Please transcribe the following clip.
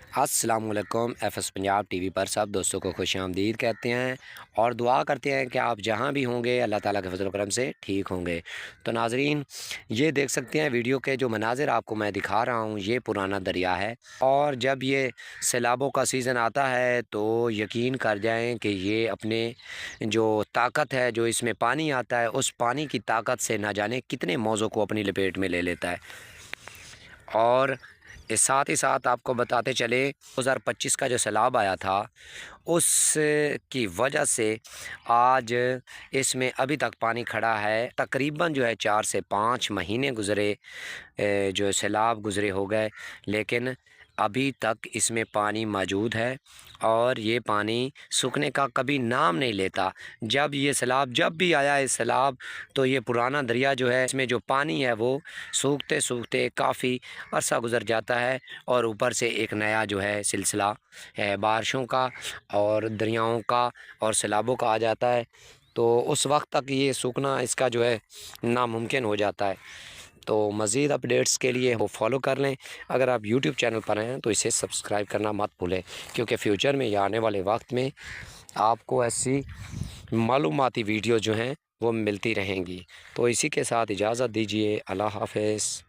السلام علیکم، F S Punjab TV وی پر سب دوستوں کو خوش آمدید کہتے ہیں اور دعا کرتے ہیں کہ آپ جہاں بھی ہوں گے اللہ تعالیٰ کے فضل و کرم سے ٹھیک ہوں گے۔ تو ناظرین، یہ دیکھ سکتے ہیں ویڈیو کے جو مناظر آپ کو میں دکھا رہا ہوں، یہ پرانا دریا ہے، اور جب یہ سیلابوں کا سیزن آتا ہے تو یقین کر جائیں کہ یہ اپنے جو طاقت ہے، جو اس میں پانی آتا ہے، اس پانی کی طاقت سے نہ جانے کتنے موضوع کو اپنی لپیٹ میں لے لیتا ہے۔ اور اس ساتھ ہی ساتھ آپ کو بتاتے چلے 2025 کا جو سیلاب آیا تھا، اس کی وجہ سے آج اس میں ابھی تک پانی کھڑا ہے۔ تقریباً جو ہے 4 سے 5 مہینے گزرے، جو سیلاب گزرے ہو گئے، لیکن ابھی تک اس میں پانی موجود ہے اور یہ پانی سوکھنے کا کبھی نام نہیں لیتا۔ جب یہ سیلاب جب بھی آیا ہے سیلاب، تو یہ پرانا دریا جو ہے، اس میں جو پانی ہے وہ سوکھتے سوکھتے کافی عرصہ گزر جاتا ہے، اور اوپر سے ایک نیا جو ہے سلسلہ بارشوں کا اور دریاؤں کا اور سیلابوں کا آ جاتا ہے، تو اس وقت تک یہ سوکھنا اس کا جو ہے ناممکن ہو جاتا ہے۔ تو مزید اپڈیٹس کے لیے وہ فالو کر لیں۔ اگر آپ یوٹیوب چینل پر ہیں تو اسے سبسکرائب کرنا مت بھولیں، کیونکہ فیوچر میں یا آنے والے وقت میں آپ کو ایسی معلوماتی ویڈیو جو ہیں وہ ملتی رہیں گی۔ تو اسی کے ساتھ اجازت دیجیے، اللہ حافظ۔